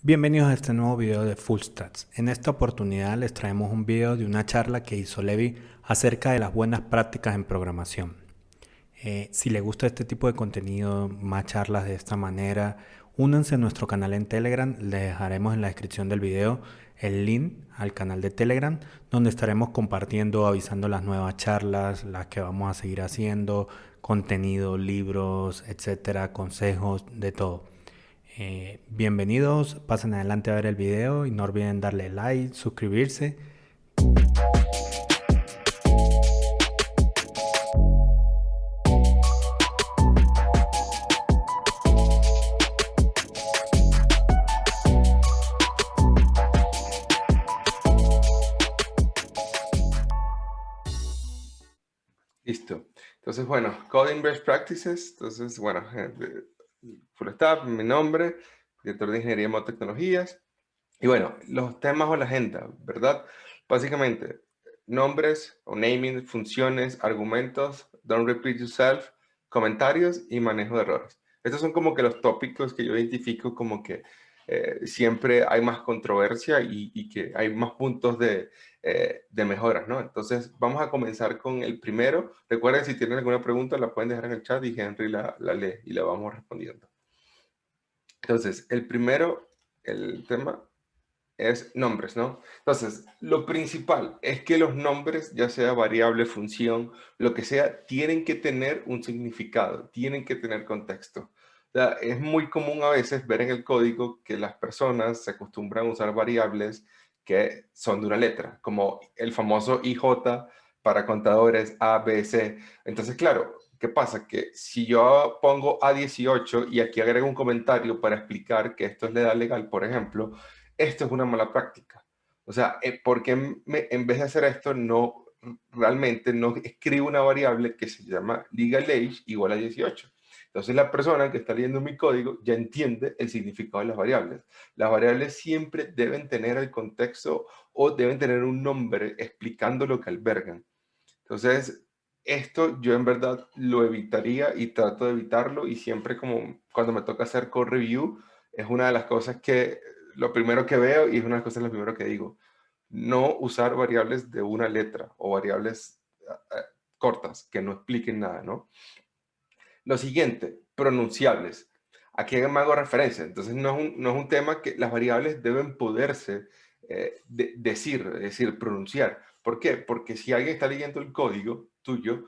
Bienvenidos a este nuevo video de Full Stats. En esta oportunidad les traemos un video de una charla que hizo Levi acerca de las buenas prácticas en programación. Si les gusta este tipo de contenido, más charlas de esta manera, únanse a nuestro canal en Telegram. Les dejaremos en la descripción del video el link al canal de Telegram, donde estaremos compartiendo, avisando las nuevas charlas, las que vamos a seguir haciendo, contenido, libros, etcétera, consejos, de todo. Bienvenidos, pasen adelante a ver el video y no olviden darle like, suscribirse. Listo. Entonces, bueno, Coding Best Practices. Entonces, bueno, Full Stack, mi nombre, director de Ingeniería y Tecnologías. Y bueno, los temas o la agenda, ¿verdad? Básicamente, nombres o naming, funciones, argumentos, don't repeat yourself, comentarios y manejo de errores. Estos son como que los tópicos que yo identifico como que siempre hay más controversia y que hay más puntos de mejoras, ¿no? Entonces, vamos a comenzar con el primero. Recuerden, si tienen alguna pregunta, la pueden dejar en el chat y Henry la lee y la vamos respondiendo. Entonces, el primero, el tema es nombres, ¿no? Entonces, lo principal es que los nombres, ya sea variable, función, lo que sea, tienen que tener un significado, tienen que tener contexto. O sea, es muy común a veces ver en el código que las personas se acostumbran a usar variables que son de una letra, como el famoso IJ para contadores A, B, C. Entonces, claro, ¿qué pasa? Que si yo pongo A18 y aquí agrego un comentario para explicar que esto es la edad legal, por ejemplo, esto es una mala práctica. O sea, ¿por qué en vez de hacer esto, realmente no escribo una variable que se llama legal age igual a 18? Entonces la persona que está leyendo mi código ya entiende el significado de las variables. Las variables siempre deben tener el contexto o deben tener un nombre explicando lo que albergan. Entonces, esto yo en verdad lo evitaría y trato de evitarlo, y siempre como cuando me toca hacer code review, es una de las cosas que lo primero que veo y es una de las cosas lo primero que digo. No usar variables de una letra o variables cortas que no expliquen nada, ¿no? Lo siguiente, pronunciables. Aquí me hago referencia. Entonces, no es un tema que las variables deben poderse decir, pronunciar. ¿Por qué? Porque si alguien está leyendo el código tuyo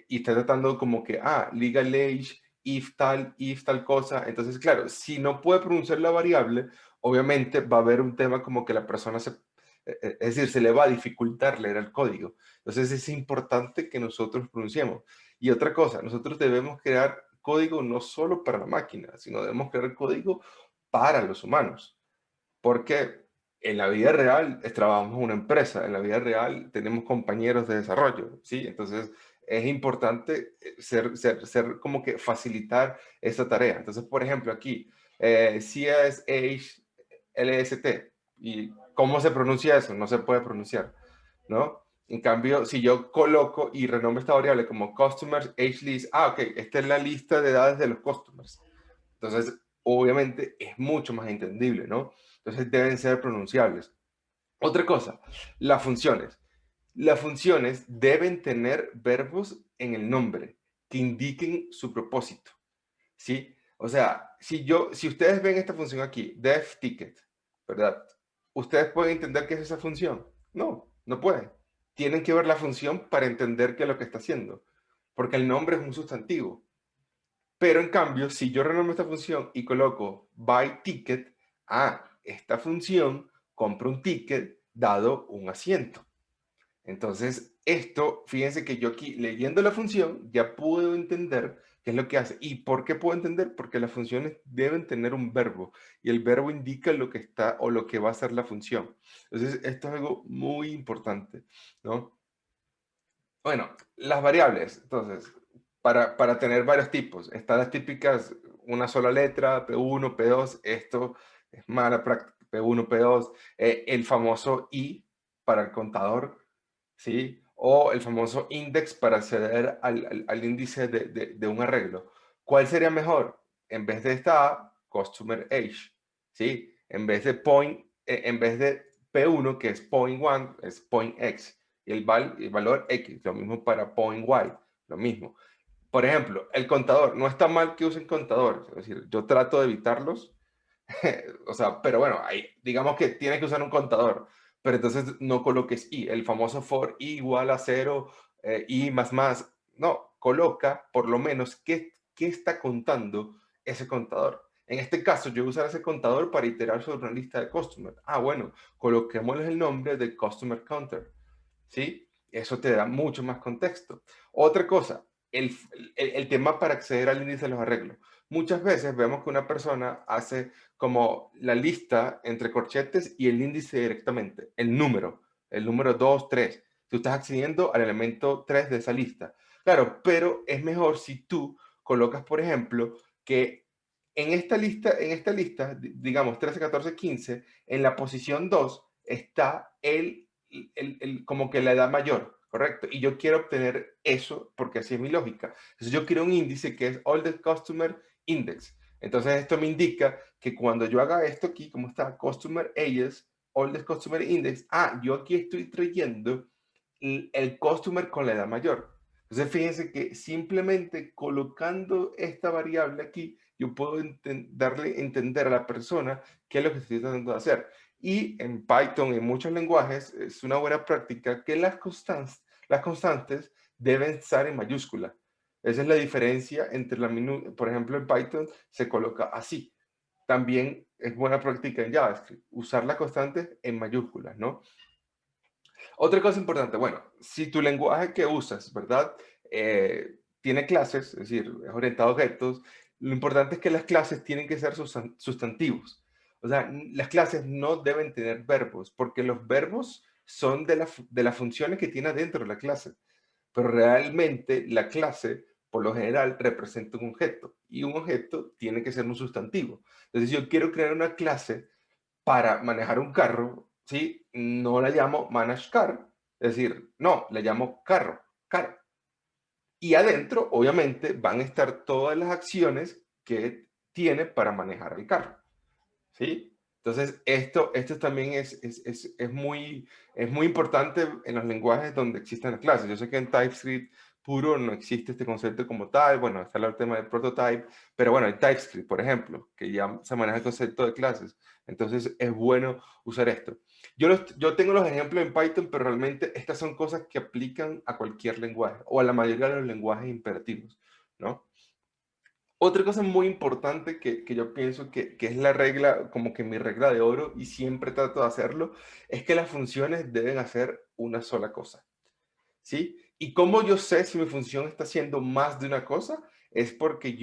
y está tratando como que, legal age, if tal cosa, entonces, claro, si no puede pronunciar la variable, obviamente va a haber un tema como que la persona es decir, se le va a dificultar leer el código. Entonces, es importante que nosotros pronunciemos. Y otra cosa, nosotros debemos crear código no solo para la máquina, sino debemos crear código para los humanos. Porque en la vida real trabajamos en una empresa, en la vida real tenemos compañeros de desarrollo, ¿sí? Entonces es importante ser como que facilitar esa tarea. Entonces, por ejemplo, aquí, CSH, LST, ¿y cómo se pronuncia eso? No se puede pronunciar, ¿no? En cambio, si yo coloco y renombre esta variable como customers age list, ok, esta es la lista de edades de los customers. Entonces, obviamente es mucho más entendible, ¿no? Entonces deben ser pronunciables. Otra cosa, las funciones. Las funciones deben tener verbos en el nombre que indiquen su propósito, ¿sí? O sea, si ustedes ven esta función aquí, def ticket, ¿verdad? ¿Ustedes pueden entender qué es esa función? No, no pueden. Tienen que ver la función para entender qué es lo que está haciendo, porque el nombre es un sustantivo. Pero en cambio, si yo renombro esta función y coloco buy ticket, esta función compra un ticket dado un asiento. Entonces, esto, fíjense que yo aquí leyendo la función ya puedo entender qué es lo que hace. ¿Y por qué puedo entender? Porque las funciones deben tener un verbo y el verbo indica lo que está o lo que va a hacer la función. Entonces, esto es algo muy importante, ¿no? Bueno, las variables, entonces, para tener varios tipos, están las típicas, una sola letra, P1, P2, esto es mala práctica, P1, P2, el famoso I para el contador, ¿sí? O el famoso index para acceder al índice de un arreglo. ¿Cuál sería mejor? En vez de esta A, customer age, ¿sí? En vez de point, en vez de P1, que es point 1, es point X. Y el valor X, lo mismo para point Y, lo mismo. Por ejemplo, el contador. No está mal que usen contadores. Es decir, yo trato de evitarlos. O sea, pero bueno, digamos que tienes que usar un contador. Pero entonces no coloques i. El famoso for i igual a 0, i más más. No, coloca por lo menos qué está contando ese contador. En este caso, yo voy a usar ese contador para iterar sobre una lista de customer. Ah, bueno, coloquémosle el nombre de customer counter. ¿Sí? Eso te da mucho más contexto. Otra cosa, el tema para acceder al índice de los arreglos. Muchas veces vemos que una persona hace como la lista entre corchetes y el índice directamente, el número 2, 3. Tú estás accediendo al elemento 3 de esa lista. Claro, pero es mejor si tú colocas, por ejemplo, que en esta lista, digamos 13, 14, 15, en la posición 2 está como que la edad mayor, ¿correcto? Y yo quiero obtener eso porque así es mi lógica. Entonces yo quiero un índice que es Oldest Customer Index. Entonces esto me indica que cuando yo haga esto aquí, como está Customer Ages, Oldest Customer Index, yo aquí estoy trayendo el customer con la edad mayor. Entonces fíjense que simplemente colocando esta variable aquí, yo puedo darle a entender a la persona qué es lo que estoy tratando de hacer. Y en Python, en muchos lenguajes, es una buena práctica que las constantes deben estar en mayúscula. Esa es la diferencia entre por ejemplo, en Python se coloca así. También es buena práctica en JavaScript, usar las constantes en mayúsculas, ¿no? Otra cosa importante, bueno, si tu lenguaje que usas, ¿verdad? Tiene clases, es decir, es orientado a objetos, lo importante es que las clases tienen que ser sustantivos. O sea, las clases no deben tener verbos, porque los verbos son de las funciones que tiene dentro de la clase. Pero realmente la clase, por lo general, representa un objeto, y un objeto tiene que ser un sustantivo. Entonces, yo quiero crear una clase para manejar un carro, ¿sí? No la llamo manage car, es decir, no, la llamo carro. Y adentro, obviamente, van a estar todas las acciones que tiene para manejar el carro, ¿sí? Entonces, esto también es muy importante en los lenguajes donde existen las clases. Yo sé que en TypeScript puro no existe este concepto como tal. Bueno, está el tema del prototype, pero bueno, en TypeScript, por ejemplo, que ya se maneja el concepto de clases. Entonces, es bueno usar esto. Yo tengo los ejemplos en Python, pero realmente estas son cosas que aplican a cualquier lenguaje o a la mayoría de los lenguajes imperativos, ¿no? Otra cosa muy importante que yo pienso que es la regla, como que mi regla de oro, y siempre trato de hacerlo, es que las funciones deben hacer una sola cosa, ¿sí? Y cómo yo sé si mi función está haciendo más de una cosa, es porque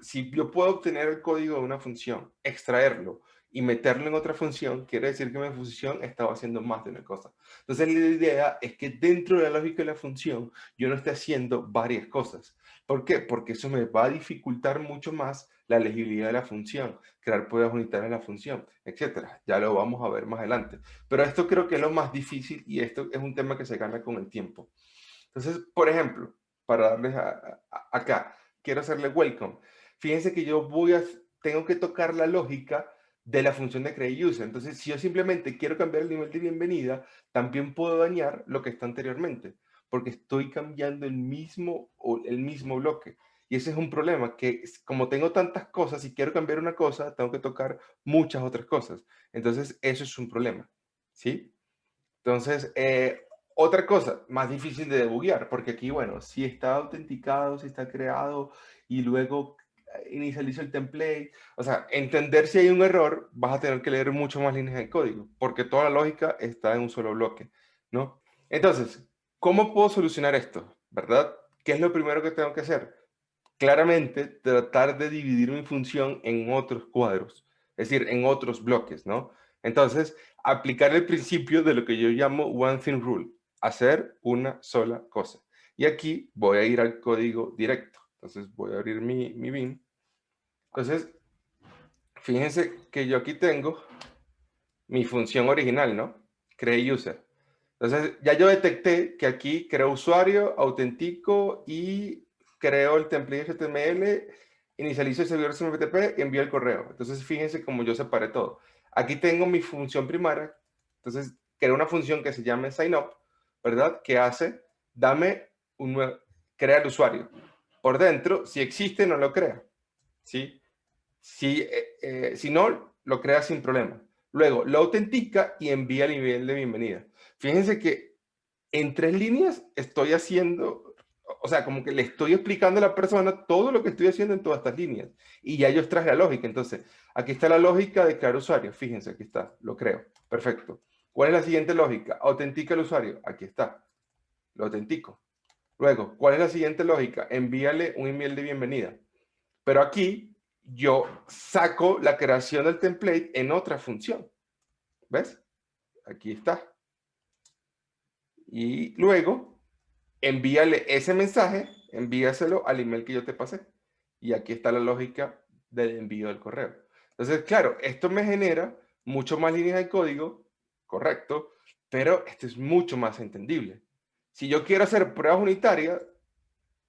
si yo puedo obtener el código de una función, extraerlo y meterlo en otra función, quiere decir que mi función estaba haciendo más de una cosa. Entonces la idea es que dentro de la lógica de la función, yo no esté haciendo varias cosas. ¿Por qué? Porque eso me va a dificultar mucho más la legibilidad de la función, crear pruebas unitarias de la función, etcétera. Ya lo vamos a ver más adelante. Pero esto creo que es lo más difícil, y esto es un tema que se gana con el tiempo. Entonces, por ejemplo, para darles acá, quiero hacerle welcome. Fíjense que tengo que tocar la lógica de la función de createUser. Entonces, si yo simplemente quiero cambiar el nivel de bienvenida, también puedo dañar lo que está anteriormente, porque estoy cambiando el mismo bloque. Y ese es un problema, que como tengo tantas cosas, si quiero cambiar una cosa, tengo que tocar muchas otras cosas. Entonces, eso es un problema, ¿sí? Entonces, otra cosa más difícil de debuguear, porque aquí, bueno, si está autenticado, si está creado y luego inicializo el template, o sea, entender si hay un error, vas a tener que leer mucho más líneas de código, porque toda la lógica está en un solo bloque, ¿no? Entonces, ¿cómo puedo solucionar esto? ¿Verdad? ¿Qué es lo primero que tengo que hacer? Claramente, tratar de dividir mi función en otros cuadros, es decir, en otros bloques, ¿no? Entonces, aplicar el principio de lo que yo llamo One Thing Rule, hacer una sola cosa. Y aquí voy a ir al código directo. Entonces, voy a abrir mi bin. Entonces, fíjense que yo aquí tengo mi función original, ¿no? Create user. Entonces, ya yo detecté que aquí creo usuario, autentico y creo el template HTML, inicializo el servidor SMTP y envío el correo. Entonces, fíjense cómo yo separé todo. Aquí tengo mi función primaria. Entonces, creo una función que se llama signup, ¿verdad? Que hace, dame un nuevo, crea el usuario. Por dentro, si existe, no lo crea. ¿Sí? Si no, lo crea sin problema. Luego, lo autentica y envía el nivel de bienvenida. Fíjense que en 3 líneas estoy haciendo, o sea, como que le estoy explicando a la persona todo lo que estoy haciendo en todas estas líneas. Y ya yo extraje la lógica. Entonces, aquí está la lógica de crear usuario. Fíjense, aquí está, lo creo. Perfecto. ¿Cuál es la siguiente lógica? Autentica el usuario. Aquí está, lo autentico. Luego, ¿cuál es la siguiente lógica? Envíale un email de bienvenida. Pero aquí yo saco la creación del template en otra función. ¿Ves? Aquí está. Y luego, envíale ese mensaje, envíaselo al email que yo te pasé. Y aquí está la lógica del envío del correo. Entonces, claro, esto me genera mucho más líneas de código, correcto, pero esto es mucho más entendible. Si yo quiero hacer pruebas unitarias,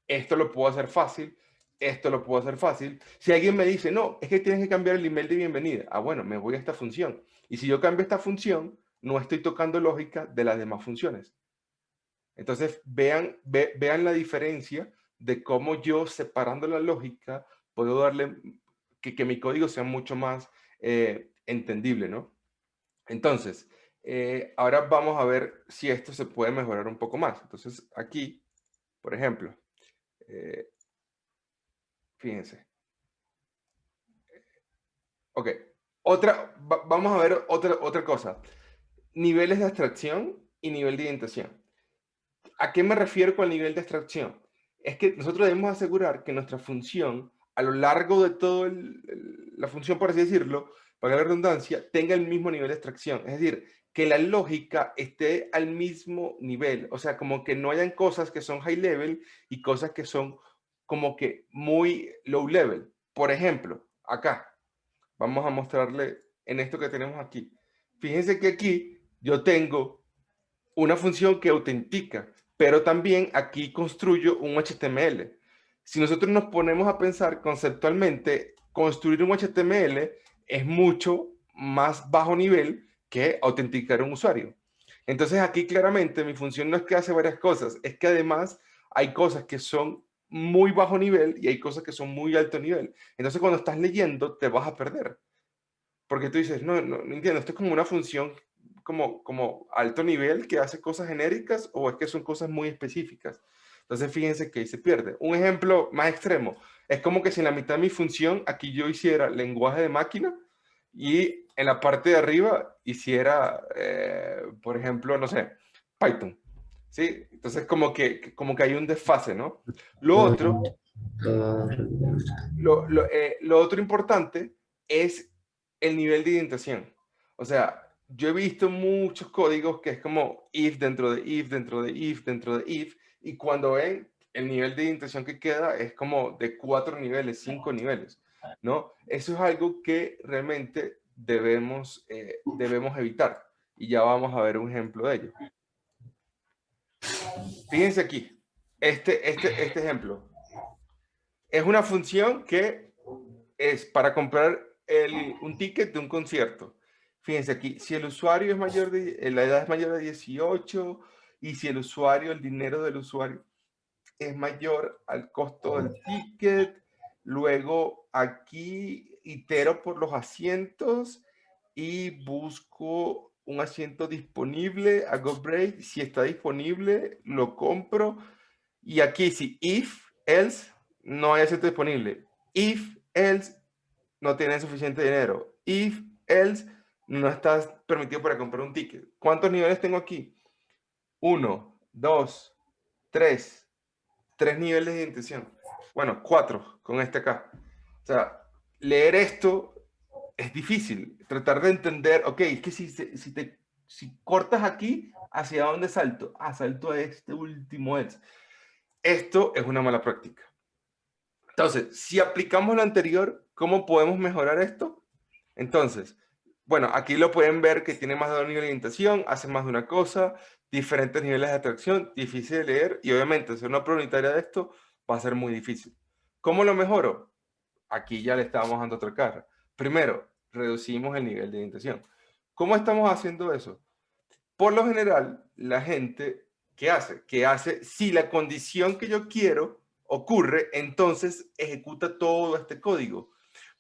esto lo puedo hacer fácil, esto lo puedo hacer fácil. Si alguien me dice, no, es que tienes que cambiar el email de bienvenida, bueno, me voy a esta función. Y si yo cambio esta función, no estoy tocando lógica de las demás funciones. Entonces, vean la diferencia de cómo yo, separando la lógica, puedo darle que mi código sea mucho más entendible, ¿no? Entonces, ahora vamos a ver si esto se puede mejorar un poco más. Entonces, aquí, por ejemplo, fíjense. Ok. Vamos a ver otra cosa. Niveles de abstracción y nivel de indentación. ¿A qué me refiero con el nivel de abstracción? Es que nosotros debemos asegurar que nuestra función, a lo largo de toda la función, por así decirlo, para la redundancia, tenga el mismo nivel de abstracción. Es decir, que la lógica esté al mismo nivel. O sea, como que no hayan cosas que son high level y cosas que son como que muy low level. Por ejemplo, acá, vamos a mostrarle en esto que tenemos aquí. Fíjense que aquí yo tengo una función que autentica, pero también aquí construyo un HTML. Si nosotros nos ponemos a pensar conceptualmente, construir un HTML es mucho más bajo nivel que autenticar un usuario. Entonces aquí claramente mi función no es que hace varias cosas, es que además hay cosas que son muy bajo nivel y hay cosas que son muy alto nivel. Entonces cuando estás leyendo te vas a perder. Porque tú dices, no entiendo, esto es como una función como alto nivel que hace cosas genéricas o es que son cosas muy específicas. Entonces fíjense que ahí se pierde. Un ejemplo más extremo, es como que si en la mitad de mi función aquí yo hiciera lenguaje de máquina y en la parte de arriba hiciera, por ejemplo, no sé, Python. ¿Sí? Entonces como que hay un desfase, ¿no? Lo otro, lo otro importante es el nivel de indentación. O sea, yo he visto muchos códigos que es como if dentro de if, dentro de if, dentro de if, y cuando ven el nivel de indentación que queda es como de 4 niveles, 5 niveles, ¿no? Eso es algo que realmente debemos evitar. Y ya vamos a ver un ejemplo de ello. Fíjense aquí, este ejemplo. Es una función que es para comprar un ticket de un concierto. Fíjense aquí, si el usuario es mayor la edad es mayor de 18 y si el usuario, el dinero del usuario es mayor al costo del ticket, luego aquí itero por los asientos y busco un asiento disponible, hago break, si está disponible, lo compro. Y aquí si if, else, no hay asiento disponible. If, else, no tienes suficiente dinero. If, else, no estás permitido para comprar un ticket. ¿Cuántos niveles tengo aquí? 1, 2, 3. 3 niveles de intención. Bueno, 4 con este acá. O sea, leer esto es difícil. Tratar de entender, ok, es que si cortas aquí, ¿hacia dónde salto? Salto a este último else. Esto es una mala práctica. Entonces, si aplicamos lo anterior, ¿cómo podemos mejorar esto? Entonces, bueno, aquí lo pueden ver que tiene más de un nivel de orientación, hace más de una cosa, diferentes niveles de atracción, difícil de leer y obviamente hacer una prueba unitaria de esto va a ser muy difícil. ¿Cómo lo mejoro? Aquí ya le estábamos dando otra cara. Primero, reducimos el nivel de indentación. ¿Cómo estamos haciendo eso? Por lo general, la gente, ¿qué hace? Que hace, si la condición que yo quiero ocurre, entonces ejecuta todo este código.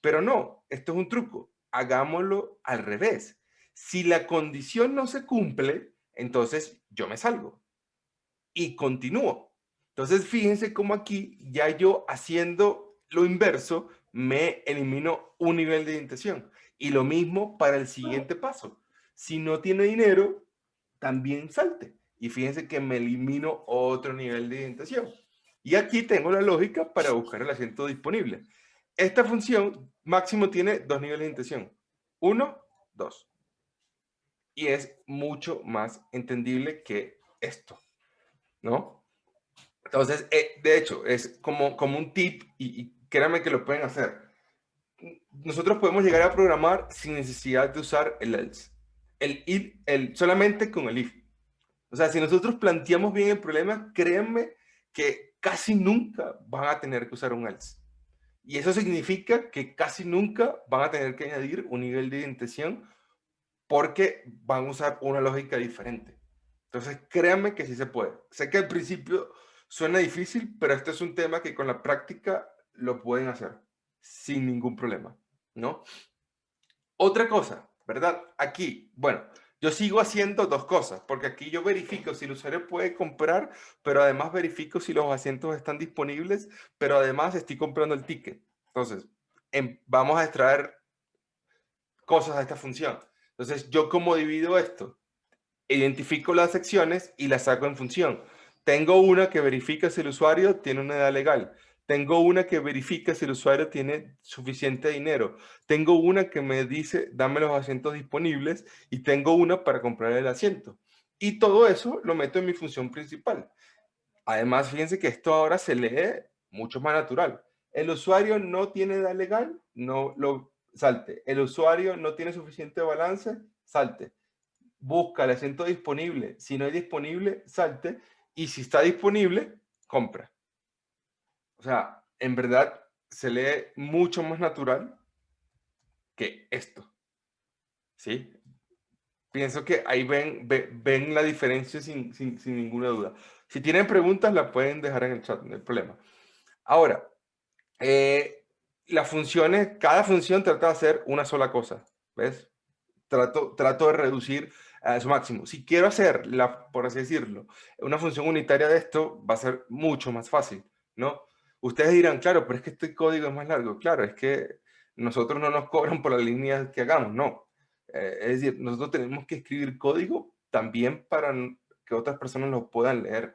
Pero no, esto es un truco. Hagámoslo al revés. Si la condición no se cumple, entonces yo me salgo y continúo. Entonces, fíjense cómo aquí ya yo haciendo lo inverso me elimino un nivel de indentación. Y lo mismo para el siguiente paso. Si no tiene dinero, también salte. Y fíjense que me elimino otro nivel de indentación. Y aquí tengo la lógica para buscar el asiento disponible. Esta función máximo tiene dos niveles de indentación. 1, 2. Y es mucho más entendible que esto, ¿no? Entonces, de hecho, es como un tip y créanme que lo pueden hacer. Nosotros podemos llegar a programar sin necesidad de usar el else. Solamente con el if. O sea, si nosotros planteamos bien el problema, créanme que casi nunca van a tener que usar un else. Y eso significa que casi nunca van a tener que añadir un nivel de indentación porque van a usar una lógica diferente. Entonces, créanme que sí se puede. Sé que al principio suena difícil, pero este es un tema que con la práctica lo pueden hacer sin ningún problema, ¿no? Otra cosa, ¿verdad? Aquí, bueno, yo sigo haciendo dos cosas, porque aquí yo verifico si el usuario puede comprar, pero además verifico si los asientos están disponibles, pero además estoy comprando el ticket. Entonces, vamos a extraer cosas de esta función. Entonces, ¿yo cómo divido esto? Identifico las secciones y las saco en función. Tengo una que verifica si el usuario tiene una edad legal. Tengo una que verifica si el usuario tiene suficiente dinero. Tengo una que me dice, dame los asientos disponibles. Y tengo una para comprar el asiento. Y todo eso lo meto en mi función principal. Además, fíjense que esto ahora se lee mucho más natural. El usuario no tiene edad legal, no lo salte. El usuario no tiene suficiente balance, salte. Busca el asiento disponible. Si no hay disponible, salte. Y si está disponible, compra. O sea, en verdad se lee mucho más natural que esto. ¿Sí? Pienso que ahí ven la diferencia sin ninguna duda. Si tienen preguntas, las pueden dejar en el chat, no hay problema. Ahora, las funciones, cada función trata de hacer una sola cosa. ¿Ves? Trato de reducir a su máximo. Si quiero hacer, por así decirlo, una función unitaria de esto, va a ser mucho más fácil, ¿no? Ustedes dirán, claro, pero es que este código es más largo. Claro, es que nosotros no nos cobran por las líneas que hagamos, no. Es decir, nosotros tenemos que escribir código también para que otras personas lo puedan leer.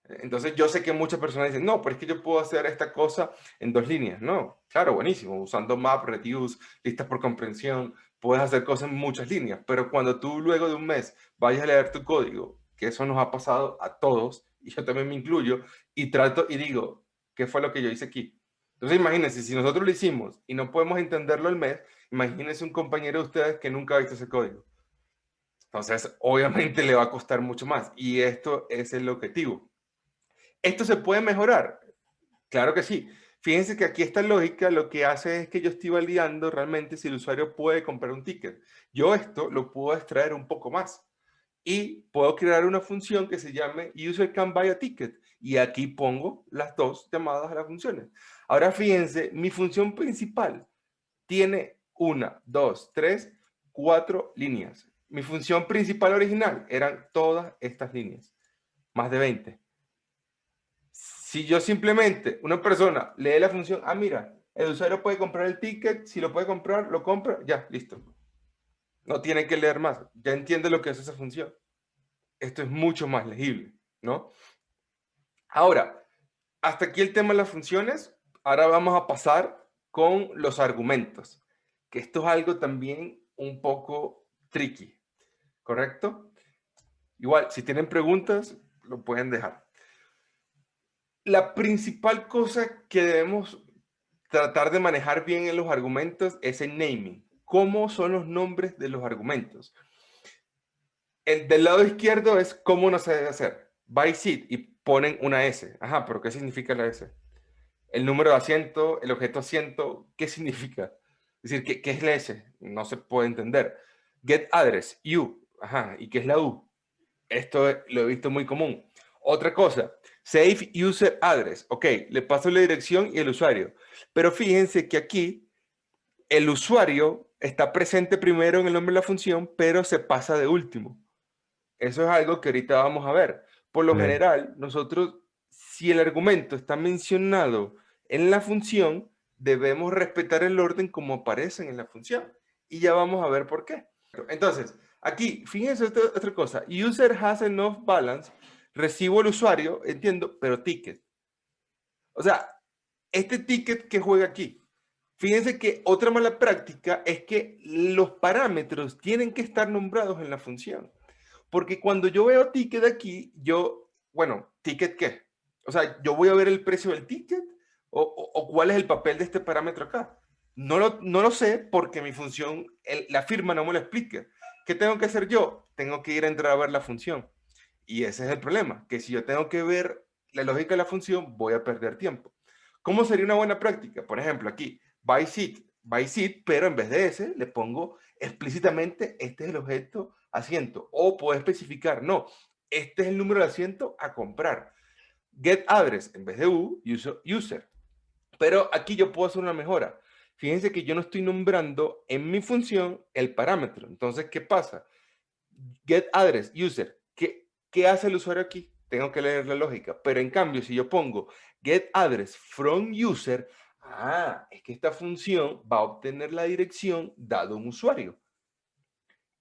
Entonces yo sé que muchas personas dicen, no, pero es que yo puedo hacer esta cosa en dos líneas. No, claro, buenísimo, usando map, reduce, listas por comprensión, puedes hacer cosas en muchas líneas, pero cuando tú luego de un mes vayas a leer tu código, que eso nos ha pasado a todos, y yo también me incluyo, y trato y digo, ¿qué fue lo que yo hice aquí? Entonces imagínense, si nosotros lo hicimos y no podemos entenderlo al mes, imagínense un compañero de ustedes que nunca ha visto ese código. Entonces, obviamente le va a costar mucho más, y esto es el objetivo. ¿Esto se puede mejorar? Claro que sí. Fíjense que aquí esta lógica lo que hace es que yo estoy validando realmente si el usuario puede comprar un ticket. Yo esto lo puedo extraer un poco más y puedo crear una función que se llame user can buy a ticket y aquí pongo las dos llamadas a las funciones. Ahora fíjense, mi función principal tiene una, dos, tres, cuatro líneas. Mi función principal original eran todas estas líneas, más de 20. Si yo simplemente, una persona lee la función, mira, el usuario puede comprar el ticket, si lo puede comprar, lo compra, ya, listo. No tiene que leer más, ya entiende lo que es esa función. Esto es mucho más legible, ¿no? Ahora, hasta aquí el tema de las funciones. Ahora vamos a pasar con los argumentos, que esto es algo también un poco tricky, ¿correcto? Igual, si tienen preguntas, lo pueden dejar. La principal cosa que debemos tratar de manejar bien en los argumentos es el naming. ¿Cómo son los nombres de los argumentos? El del lado izquierdo es cómo no se debe hacer. By seat y ponen una S. Ajá, pero ¿qué significa la S? El número de asiento, el objeto asiento, ¿qué significa? Es decir, ¿qué es la S? No se puede entender. Get address, U. Ajá, ¿y qué es la U? Esto lo he visto muy común. Otra cosa, save user address. Ok, le paso la dirección y el usuario. Pero fíjense que aquí el usuario está presente primero en el nombre de la función, pero se pasa de último. Eso es algo que ahorita vamos a ver. Por lo Ok. general, nosotros, si el argumento está mencionado en la función, debemos respetar el orden como aparecen en la función. Y ya vamos a ver por qué. Entonces, aquí, fíjense otra cosa. User has enough balance. Recibo el usuario, entiendo, pero ticket. O sea, este ticket que juega aquí. Fíjense que otra mala práctica es que los parámetros tienen que estar nombrados en la función. Porque cuando yo veo ticket aquí, bueno, ¿ticket qué? O sea, yo voy a ver el precio del ticket o cuál es el papel de este parámetro acá. No lo sé porque mi función, la firma no me lo explica. ¿Qué tengo que hacer yo? Tengo que ir a entrar a ver la función. Y ese es el problema, que si yo tengo que ver la lógica de la función, voy a perder tiempo. ¿Cómo sería una buena práctica? Por ejemplo, aquí, by seat, pero en vez de ese, le pongo explícitamente, este es el objeto asiento. O puedo especificar, no, este es el número de asiento a comprar. Get address, en vez de user. Pero aquí yo puedo hacer una mejora. Fíjense que yo no estoy nombrando en mi función el parámetro. Entonces, ¿qué pasa? Get address, user. ¿Qué hace el usuario aquí? Tengo que leer la lógica. Pero en cambio, si yo pongo get address from user, es que esta función va a obtener la dirección dado un usuario.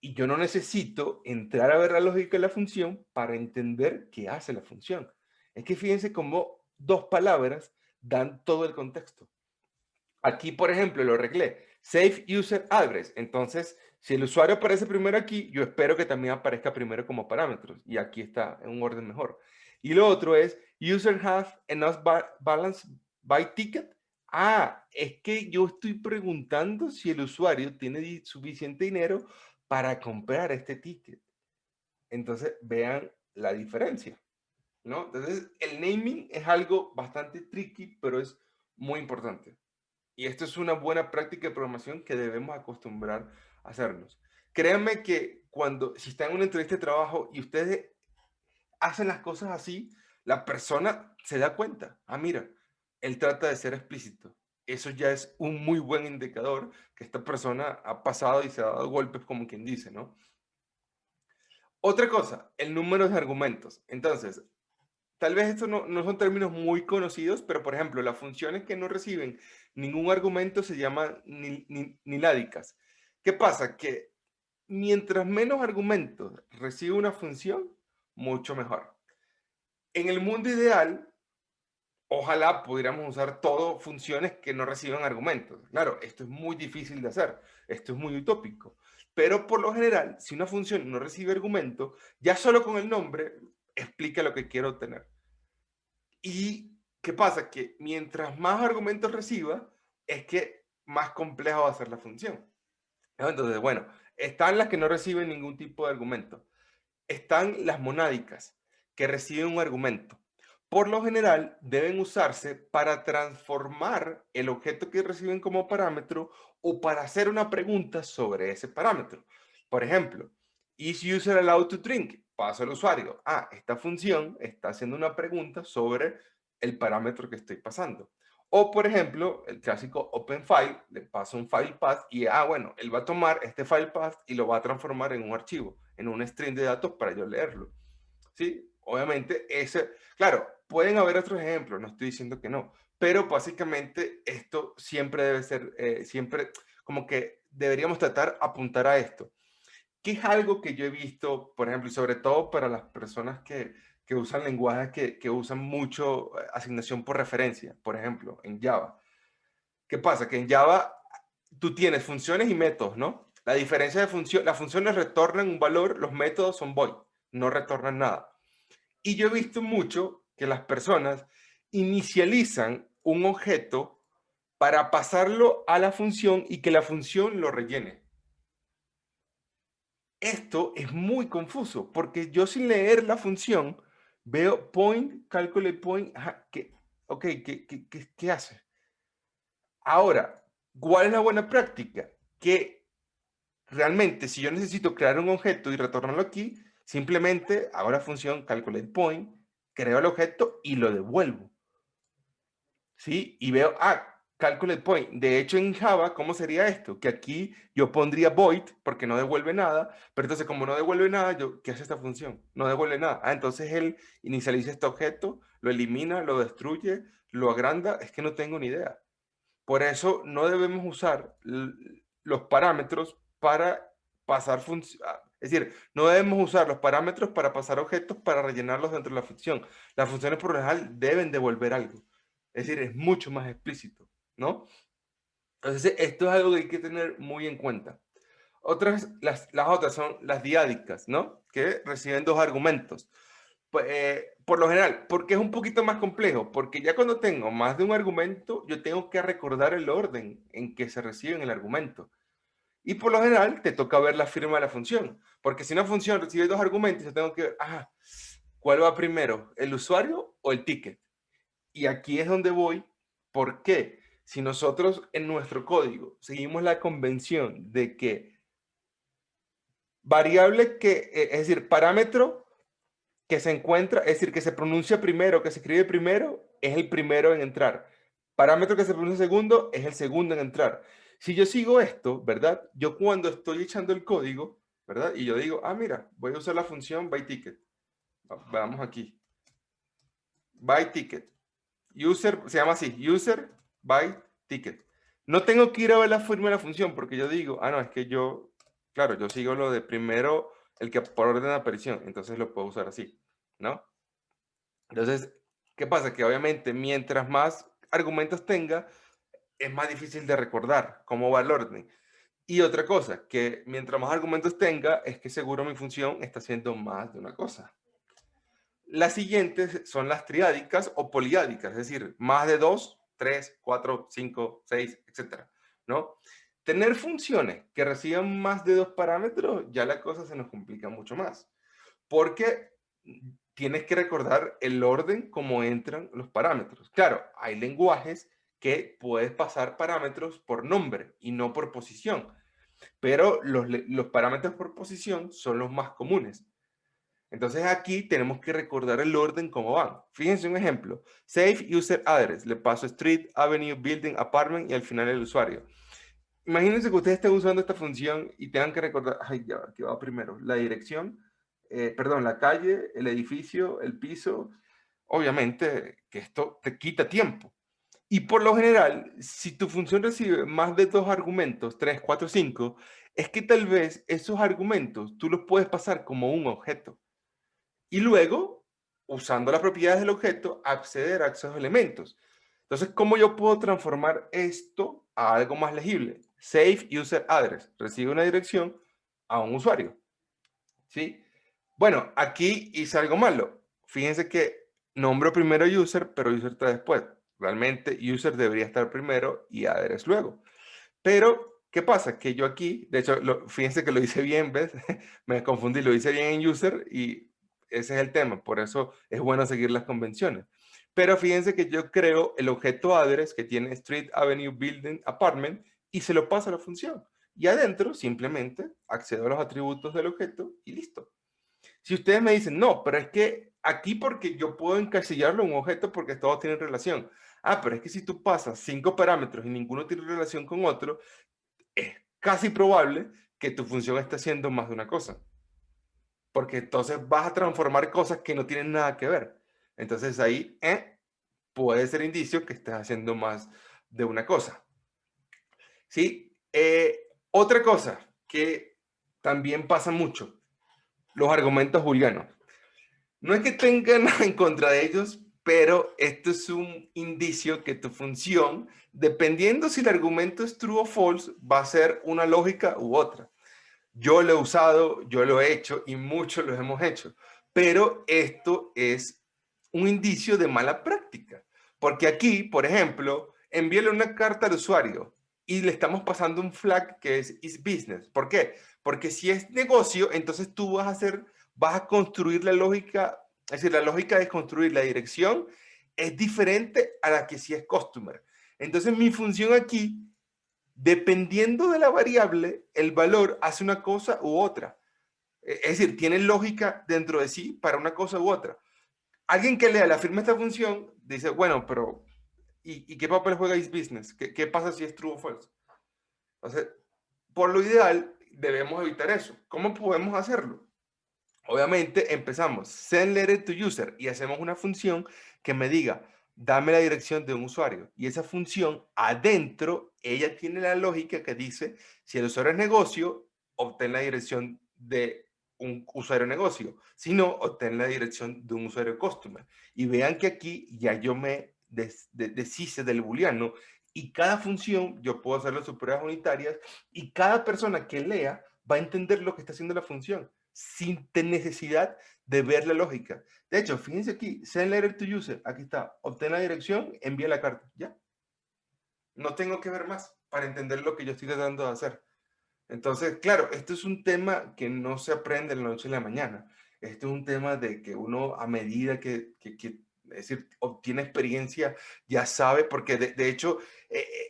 Y yo no necesito entrar a ver la lógica de la función para entender qué hace la función. Es que fíjense cómo dos palabras dan todo el contexto. Aquí, por ejemplo, lo arreglé. Save user address. Entonces, si el usuario aparece primero aquí, yo espero que también aparezca primero como parámetros. Y aquí está en un orden mejor. Y lo otro es user have enough balance by ticket. Es que yo estoy preguntando si el usuario tiene suficiente dinero para comprar este ticket. Entonces, vean la diferencia, ¿no? Entonces, el naming es algo bastante tricky, pero es muy importante. Y esto es una buena práctica de programación que debemos acostumbrar a hacernos. Créanme que si están en una entrevista de trabajo y ustedes hacen las cosas así, la persona se da cuenta. Mira, él trata de ser explícito. Eso ya es un muy buen indicador que esta persona ha pasado y se ha dado golpes, como quien dice, ¿no? Otra cosa, el número de argumentos. Entonces, tal vez estos no son términos muy conocidos, pero por ejemplo, las funciones que no reciben ningún argumento se llaman niládicas. ¿Qué pasa? Que mientras menos argumentos recibe una función, mucho mejor. En el mundo ideal, ojalá pudiéramos usar todo funciones que no reciban argumentos. Claro, esto es muy difícil de hacer, esto es muy utópico. Pero por lo general, si una función no recibe argumento, ya solo con el nombre explica lo que quiero obtener. ¿Y qué pasa? Que mientras más argumentos reciba, es que más compleja va a ser la función, ¿no? Entonces, bueno, están las que no reciben ningún tipo de argumento. Están las monádicas, que reciben un argumento. Por lo general, deben usarse para transformar el objeto que reciben como parámetro o para hacer una pregunta sobre ese parámetro. Por ejemplo, is user allowed to drink? Paso al usuario. Esta función está haciendo una pregunta sobre el parámetro que estoy pasando. O, por ejemplo, el clásico open file, le paso un file path y, bueno, él va a tomar este file path y lo va a transformar en un archivo, en un string de datos para yo leerlo. ¿Sí? Obviamente, claro, pueden haber otros ejemplos, no estoy diciendo que no, pero básicamente esto siempre debe ser, siempre como que deberíamos apuntar a esto, que es algo que yo he visto, por ejemplo, y sobre todo para las personas que usan lenguajes que usan mucho asignación por referencia, por ejemplo, en Java. ¿Qué pasa? Que en Java tú tienes funciones y métodos, ¿no? La diferencia de las funciones retornan un valor, los métodos son void, no retornan nada. Y yo he visto mucho que las personas inicializan un objeto para pasarlo a la función y que la función lo rellene. Esto es muy confuso porque yo sin leer la función veo point, calculate point, ok, ¿qué hace? Ahora, ¿Cuál es la buena práctica? Que realmente, si yo necesito crear un objeto y retornarlo aquí, simplemente hago la función calculatePoint, creo el objeto y lo devuelvo. ¿Sí? Y veo, calculatePoint. De hecho, en Java, ¿cómo sería esto? Que aquí yo pondría void porque no devuelve nada, pero entonces como no devuelve nada, ¿qué hace esta función? No devuelve nada. Entonces él inicializa este objeto, lo elimina, lo destruye, lo agranda. Es que no tengo ni idea. Por eso no debemos usar los parámetros para pasar funciones. Es decir, no debemos usar los parámetros para pasar objetos para rellenarlos dentro de la función. Las funciones por lo general deben devolver algo. Es decir, es mucho más explícito, ¿no? Entonces, esto es algo que hay que tener muy en cuenta. Las otras son las diádicas, ¿no? Que reciben dos argumentos. Por lo general, porque es un poquito más complejo, porque ya cuando tengo más de un argumento, yo tengo que recordar el orden en que se recibe el argumento. Y por lo general, te toca ver la firma de la función, porque si una función recibe dos argumentos, yo tengo que ver, ¿cuál va primero, el usuario o el ticket? Y aquí es donde voy. ¿Por qué? Si nosotros en nuestro código seguimos la convención de que variable es decir, parámetro que se encuentra, es decir, que se pronuncia primero, que se escribe primero, es el primero en entrar. Parámetro que se pronuncia segundo, es el segundo en entrar. Si yo sigo esto, ¿verdad? Yo cuando estoy echando el código, ¿verdad? Y yo digo, mira, voy a usar la función byTicket. Vamos aquí. byTicket. User, se llama así, user byTicket. No tengo que ir a ver la firma de la función porque yo digo, no, es que yo, claro, yo sigo lo de primero, el que por orden de aparición, entonces lo puedo usar así, ¿no? Entonces, ¿qué pasa? Que obviamente mientras más argumentos tenga, es más difícil de recordar cómo va el orden. Y otra cosa, que mientras más argumentos tenga, es que seguro mi función está haciendo más de una cosa. Las siguientes son las triádicas o poliádicas, es decir, más de 2, 3, 4, 5, 6, etcétera, ¿no? Tener funciones que reciban más de 2 parámetros, ya la cosa se nos complica mucho más. Porque tienes que recordar el orden como entran los parámetros. Claro, hay lenguajes que puedes pasar parámetros por nombre y no por posición, pero los parámetros por posición son los más comunes. Entonces aquí tenemos que recordar el orden como van. Fíjense un ejemplo. Save user address. Le paso street, avenue, building, apartment y al final el usuario. Imagínense que ustedes estén usando esta función y tengan que recordar, ya, ¿qué va primero? La dirección, perdón, la calle, el edificio, el piso. Obviamente que esto te quita tiempo. Y por lo general, si tu función recibe más de 2 argumentos, 3, 4, 5, es que tal vez esos argumentos tú los puedes pasar como un objeto. Y luego, usando las propiedades del objeto, acceder a esos elementos. Entonces, ¿cómo yo puedo transformar esto a algo más legible? Save user address. Recibe una dirección a un usuario. ¿Sí? Bueno, aquí hice algo malo. Fíjense que nombro primero user, pero user está después. Realmente user debería estar primero y address luego. Pero, ¿qué pasa? Que yo aquí, de hecho, fíjense que lo hice bien, ¿ves? Me confundí, lo hice bien en user y ese es el tema. Por eso es bueno seguir las convenciones. Pero fíjense que yo creo el objeto address que tiene street, avenue, building, apartment y se lo paso a la función. Y adentro simplemente accedo a los atributos del objeto y listo. Si ustedes me dicen, no, pero es que aquí porque yo puedo encasillarlo en un objeto porque todos tienen relación. Pero es que si tú pasas 5 parámetros y ninguno tiene relación con otro, es casi probable que tu función esté haciendo más de una cosa. Porque entonces vas a transformar cosas que no tienen nada que ver. Entonces ahí puede ser indicio que estés haciendo más de una cosa. ¿Sí? Otra cosa que también pasa mucho, los argumentos booleanos. No es que tenga nada en contra de ellos, pero esto es un indicio que tu función, dependiendo si el argumento es true o false, va a ser una lógica u otra. Yo lo he usado, yo lo he hecho y muchos lo hemos hecho, pero esto es un indicio de mala práctica, porque aquí, por ejemplo, envíale una carta al usuario y le estamos pasando un flag que es is business. ¿Por qué? Porque si es negocio, entonces tú vas a construir la lógica, es decir, la lógica de construir la dirección es diferente a la que si es customer. Entonces mi función aquí Dependiendo de la variable, el valor hace una cosa u otra. Es decir, tiene lógica dentro de sí para una cosa u otra. Alguien que lea la firma esta función dice, bueno, pero ¿y qué papel juega is business? ¿Qué pasa si es true o false? Entonces, por lo ideal, debemos evitar eso. ¿Cómo podemos hacerlo? Obviamente, empezamos send letter to user y hacemos una función que me diga, dame la dirección de un usuario. Y esa función, adentro, ella tiene la lógica que dice, si el usuario es negocio, obtén la dirección de un usuario negocio. Si no, obtén la dirección de un usuario customer. Y vean que aquí ya yo me deshice del booleano y cada función yo puedo hacer las superioridades unitarias y cada persona que lea va a entender lo que está haciendo la función sin necesidad de ver la lógica. De hecho, fíjense aquí, send letter to user, aquí está, obtén la dirección, envía la carta, ya. No tengo que ver más para entender lo que yo estoy tratando de hacer. Entonces, claro, esto es un tema que no se aprende en la noche y la mañana. Esto es un tema de que uno a medida que es decir, obtiene experiencia, ya sabe, porque de hecho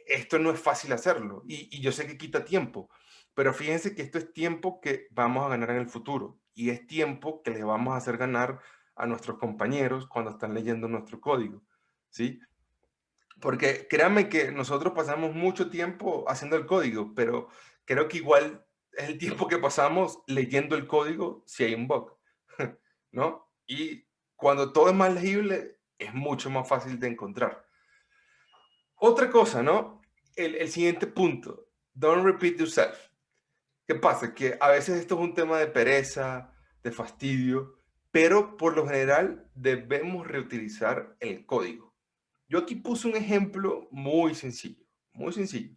esto no es fácil hacerlo y yo sé que quita tiempo, pero fíjense que esto es tiempo que vamos a ganar en el futuro y es tiempo que le vamos a hacer ganar a nuestros compañeros cuando están leyendo nuestro código, ¿sí? Porque créanme que nosotros pasamos mucho tiempo haciendo el código, pero creo que igual es el tiempo que pasamos leyendo el código si hay un bug, ¿no? Y cuando todo es más legible, es mucho más fácil de encontrar. Otra cosa, ¿no? El siguiente punto, don't repeat yourself. ¿Qué pasa? Que a veces esto es un tema de pereza, de fastidio, pero por lo general debemos reutilizar el código. Yo aquí puse un ejemplo muy sencillo, muy sencillo.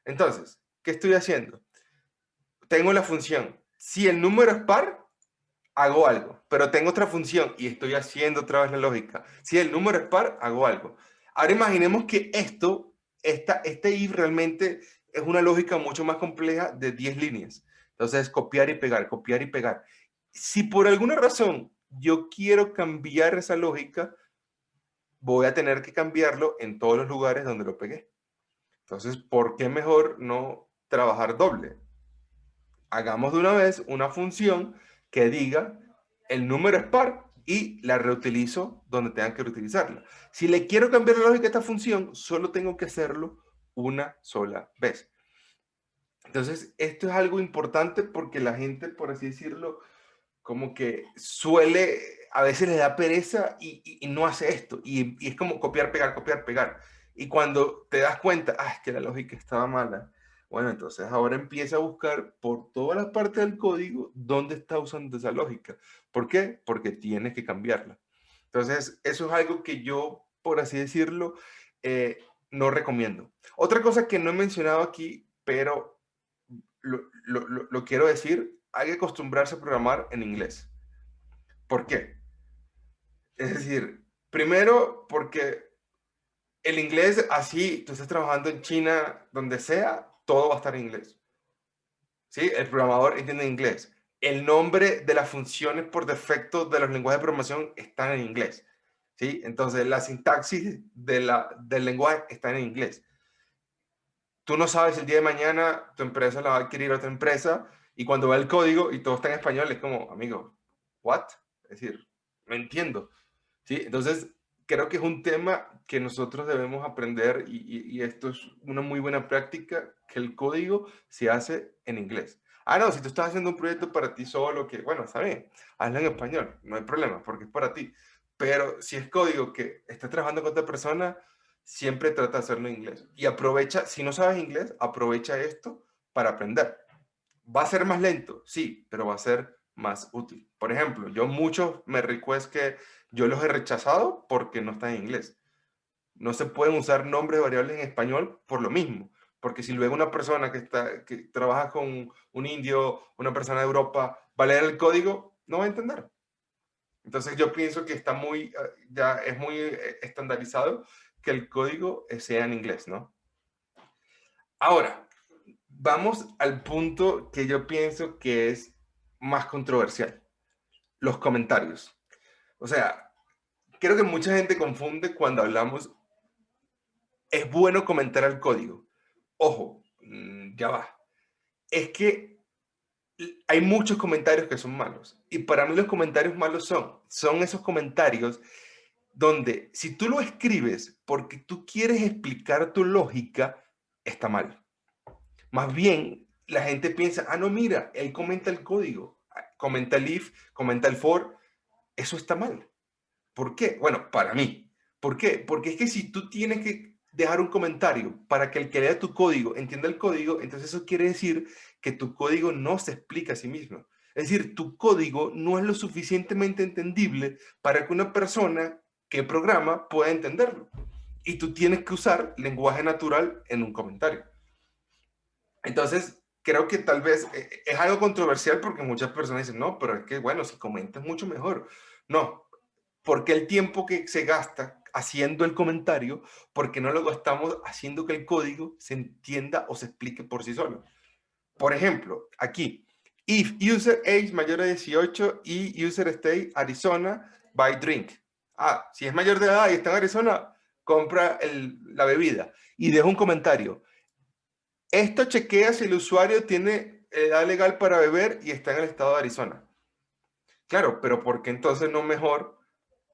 Entonces, ¿qué estoy haciendo? Tengo la función. Si el número es par, hago algo, pero tengo otra función y estoy haciendo otra vez la lógica. Si el número es par, hago algo. Ahora imaginemos que este if realmente es una lógica mucho más compleja de 10 líneas. Entonces, copiar y pegar, copiar y pegar. Si por alguna razón yo quiero cambiar esa lógica, voy a tener que cambiarlo en todos los lugares donde lo pegué. Entonces, ¿por qué mejor no trabajar doble? Hagamos de una vez una función que diga el número es par y la reutilizo donde tengan que reutilizarla. Si le quiero cambiar la lógica a esta función, solo tengo que hacerlo una sola vez. Entonces, esto es algo importante porque la gente, por así decirlo, como que suele, a veces le da pereza y no hace esto. Y es como copiar, pegar, copiar, pegar. Y cuando te das cuenta, es que la lógica estaba mala. Bueno, entonces ahora empieza a buscar por todas las partes del código dónde está usando esa lógica. ¿Por qué? Porque tienes que cambiarla. Entonces, eso es algo que yo, por así decirlo, no recomiendo. Otra cosa que no he mencionado aquí, pero lo quiero decir, hay que acostumbrarse a programar en inglés. ¿Por qué? Es decir, primero porque el inglés, así tú estás trabajando en China, donde sea, todo va a estar en inglés. ¿Sí? El programador entiende inglés. El nombre de las funciones por defecto de los lenguajes de programación están en inglés. ¿Sí? Entonces, la sintaxis del lenguaje está en inglés. Tú no sabes el día de mañana tu empresa la va a adquirir otra empresa y cuando va el código y todo está en español, es como, amigo, ¿what? Es decir, no entiendo. ¿Sí? Entonces, creo que es un tema que nosotros debemos aprender y esto es una muy buena práctica, que el código se hace en inglés. Ah, no, si tú estás haciendo un proyecto para ti solo, que bueno, está bien, hazlo en español, no hay problema, porque es para ti. Pero si es código que estás trabajando con otra persona, siempre trata de hacerlo en inglés. Y aprovecha, si no sabes inglés, aprovecha esto para aprender. ¿Va a ser más lento? Sí, pero va a ser más útil. Por ejemplo, yo muchos me request que yo los he rechazado porque no están en inglés. No se pueden usar nombres de variables en español por lo mismo. Porque si luego una persona que trabaja con un indio, una persona de Europa, va a leer el código, no va a entender. Entonces yo pienso que está ya es muy estandarizado que el código sea en inglés, ¿no? Ahora, vamos al punto que yo pienso que es más controversial, los comentarios. O sea, creo que mucha gente confunde cuando hablamos, es bueno comentar el código. Ojo, ya va. Es que hay muchos comentarios que son malos. Y para mí los comentarios malos son esos comentarios donde si tú lo escribes porque tú quieres explicar tu lógica, está mal. Más bien, la gente piensa, ah, no, mira, él comenta el código, comenta el if, comenta el for, eso está mal. ¿Por qué? Bueno, para mí. ¿Por qué? Porque es que si tú tienes que dejar un comentario para que el que lea tu código entienda el código, entonces eso quiere decir que tu código no se explica a sí mismo. Es decir, tu código no es lo suficientemente entendible para que una persona que programa pueda entenderlo. Y tú tienes que usar lenguaje natural en un comentario. Entonces, creo que tal vez es algo controversial porque muchas personas dicen, no, pero es que, bueno, si comentas mucho mejor. No, porque el tiempo que se gasta haciendo el comentario, porque no lo gastamos haciendo que el código se entienda o se explique por sí solo. Por ejemplo, aquí, if user age mayor de 18 y user stay Arizona, buy drink. Ah, si es mayor de edad y está en Arizona, compra la bebida. Y deja un comentario. Esto chequea si el usuario tiene edad legal para beber y está en el estado de Arizona. Claro, pero ¿por qué entonces no mejor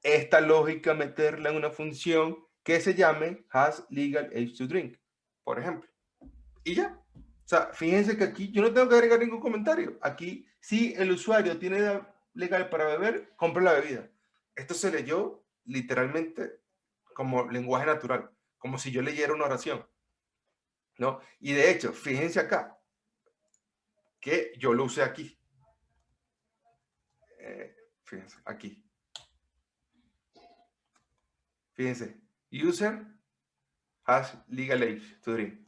esta lógica meterla en una función que se llame has legal age to drink, por ejemplo? Y ya. O sea, fíjense que aquí yo no tengo que agregar ningún comentario. Aquí, si el usuario tiene edad legal para beber, compra la bebida. Esto se leyó literalmente como lenguaje natural, como si yo leyera una oración, ¿no? Y de hecho, fíjense acá, que yo lo usé aquí. Fíjense, aquí. Fíjense, user has legal age to drink.